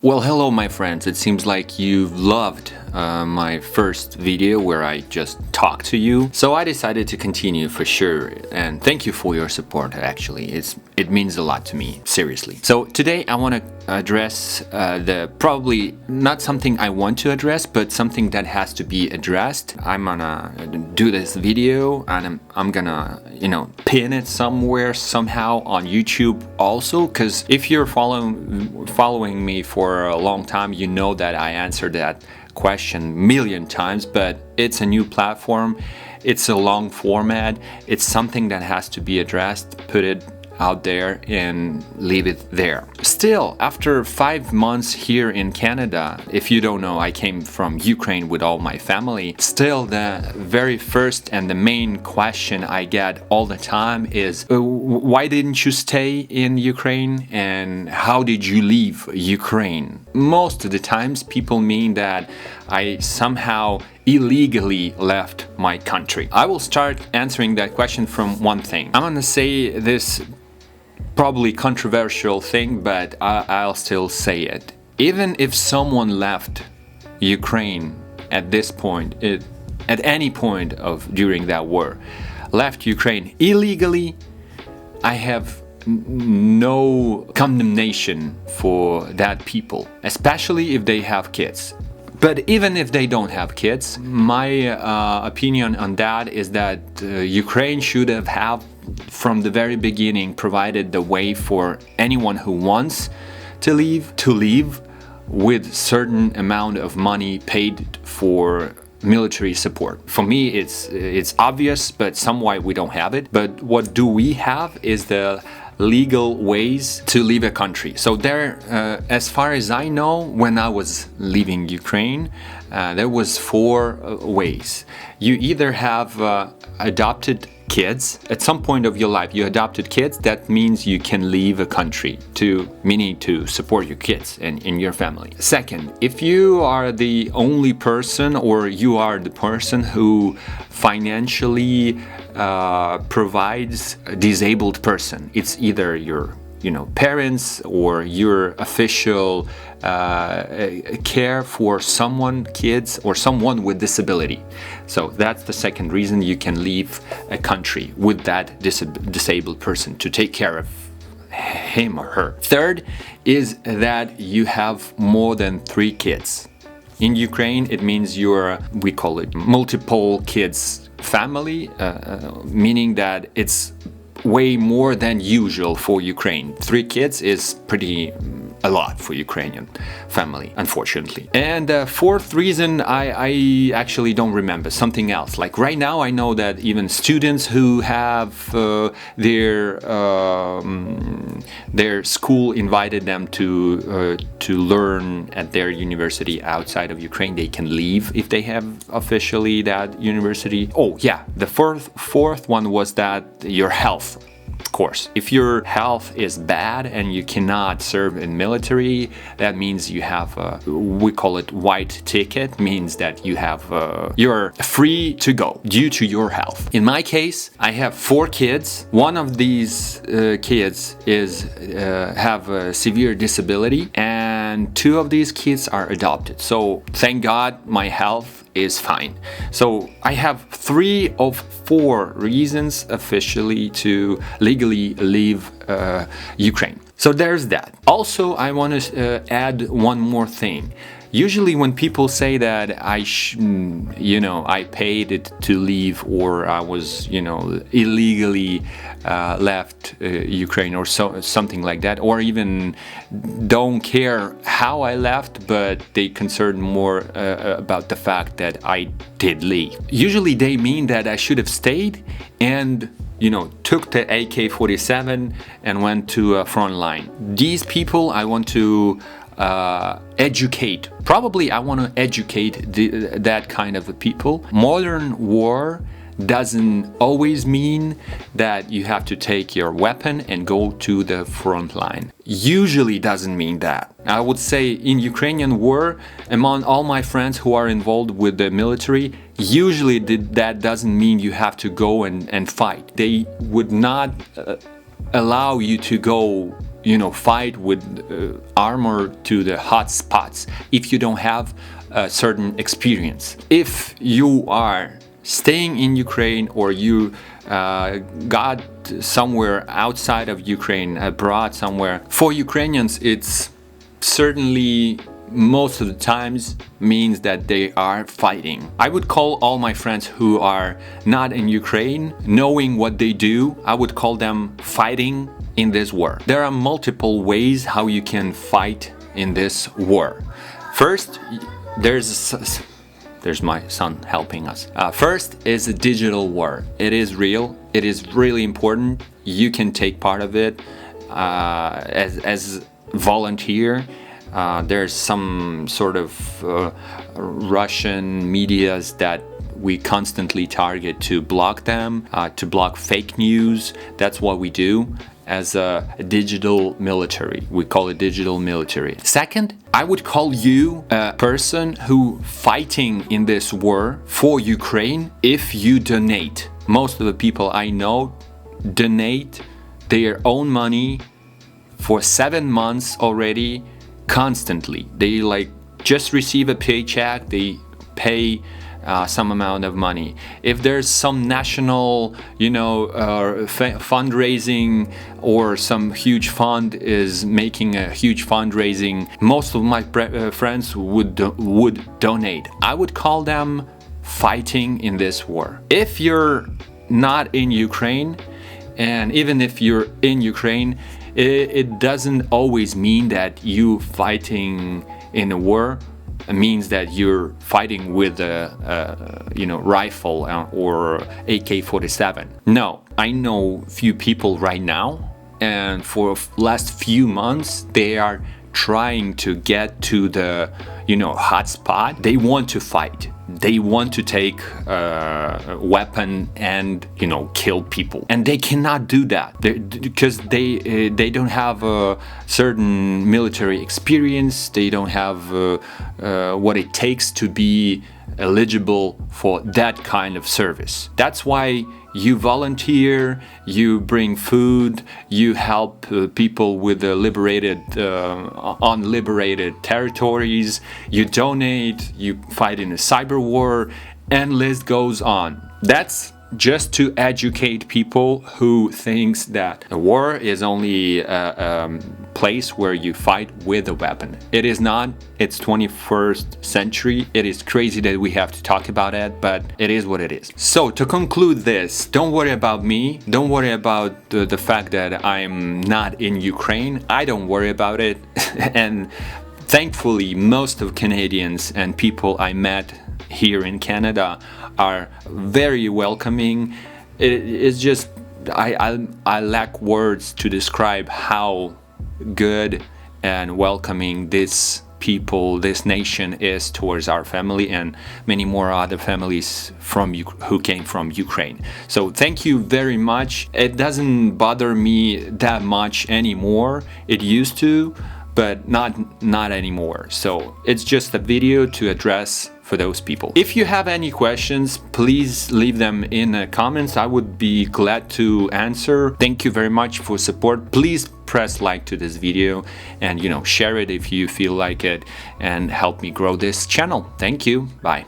Well, hello my friends. It seems like you've loved my first video where I just talked to you. So I decided to continue for sure, and thank you for your support actually. It means a lot to me, seriously. So today I want to address the probably not something I want to address, but something that has to be addressed. I'm gonna do this video and I'm gonna, pin it somewhere somehow on YouTube also, because if you're following me for a long time, you know that I answered that question a million times, but it's a new platform, it's a long format, it's something that has to be addressed, put it out there and leave it there. Still, after 5 months here in Canada, if you don't know, I came from Ukraine with all my family. Still, the very first and the main question I get all the time is, why didn't you stay in Ukraine and how did you leave Ukraine? Most of the times people mean that I somehow illegally left my country. I will start answering that question from one thing. I'm gonna say this probably controversial thing, but I'll still say it. Even if someone left Ukraine at this point, at any point during that war, left Ukraine illegally, I have no condemnation for that people, especially if they have kids. But even if they don't have kids, my opinion on that is that Ukraine should have from the very beginning provided the way for anyone who wants to leave with certain amount of money paid for military support. For me it's obvious, but somewhat we don't have it. But what do we have is the legal ways to leave a country. So there, as far as I know, when I was leaving Ukraine, there was 4 ways. You either have adopted kids. At some point of your life you adopted kids. That means you can leave a country, meaning to support your kids and in your family. Second, if you are the only person or you are the person who financially provides a disabled person, it's either your parents or your official care for kids or someone with disability. So that's the second reason you can leave a country with that disabled person to take care of him or her. Third is that you have more than 3 kids. In Ukraine, it means we call it multiple kids family, meaning that it's way more than usual for Ukraine. 3 kids is pretty a lot for Ukrainian family, unfortunately. And the fourth reason, I actually don't remember, something else. Like right now I know that even students who have their school invited them to learn at their university outside of Ukraine, they can leave if they have officially that university. Oh yeah, the fourth one was that your health. Of course, if your health is bad and you cannot serve in military, that means you have we call it white ticket, means that you're free to go due to your health. In my case, I have 4 kids. One of these kids have a severe disability, and 2 of these kids are adopted. So thank God my health is fine. So I have 3 of 4 reasons officially to legally leave Ukraine. So there's that. Also, I want to add one more thing. Usually when people say that I paid it to leave, or I was illegally left Ukraine or something like that, or even don't care how I left, but they concern more about the fact that I did leave. Usually they mean that I should have stayed and took the AK-47 and went to a front line. These people I want to educate. Probably I want to educate that kind of people. Modern war doesn't always mean that you have to take your weapon and go to the front line. Usually doesn't mean that. I would say in Ukrainian war, among all my friends who are involved with the military, usually that doesn't mean you have to go and fight. They would not allow you to go fight with armor to the hot spots if you don't have a certain experience. If you are staying in Ukraine, or you got somewhere outside of Ukraine, abroad somewhere, for Ukrainians it's certainly most of the times means that they are fighting. I would call all my friends who are not in Ukraine, knowing what they do, I would call them fighting in this war. There are multiple ways how you can fight in this war. First, there's my son helping us. First is a digital war. It is real. It is really important. You can take part of it as volunteer. There's some sort of Russian medias that we constantly target to block them, to block fake news. That's what we do as a digital military. We call it digital military. Second, I would call you a person who fighting in this war for Ukraine if you donate. Most of the people I know donate their own money for 7 months already, constantly. They just receive a paycheck, they pay some amount of money. If there's some national, fundraising, or some huge fund is making a huge fundraising, most of my friends would donate. I would call them fighting in this war. If you're not in Ukraine, and even if you're in Ukraine, it doesn't always mean that you fighting in a war means that you're fighting with a rifle or AK-47. No, I know few people right now, and for last few months they are trying to get to the hot spot. They want to fight. They want to take a weapon and kill people, and they cannot do that because they don't have a certain military experience. They don't have what it takes to be eligible for that kind of service. That's why you volunteer, you bring food, you help people with the unliberated territories, you donate, you fight in a cyber war, and list goes on. That's just to educate people who thinks that a war is only a place where you fight with a weapon. It is not. It's 21st century. It is crazy that we have to talk about it, but it is what it is. So to conclude this, don't worry about me. Don't worry about the fact that I'm not in Ukraine. I don't worry about it. And thankfully, most of Canadians and people I met here in Canada are very welcoming. It's just I lack words to describe how good and welcoming this this nation is towards our family and many more other families who came from Ukraine. So thank you very much. It doesn't bother me that much anymore. It used to, but not anymore. So it's just a video to address for those people. If you have any questions, please leave them in the comments. I would be glad to answer. Thank you very much for support. Please press like to this video and share it if you feel like it, and help me grow this channel. Thank you. Bye.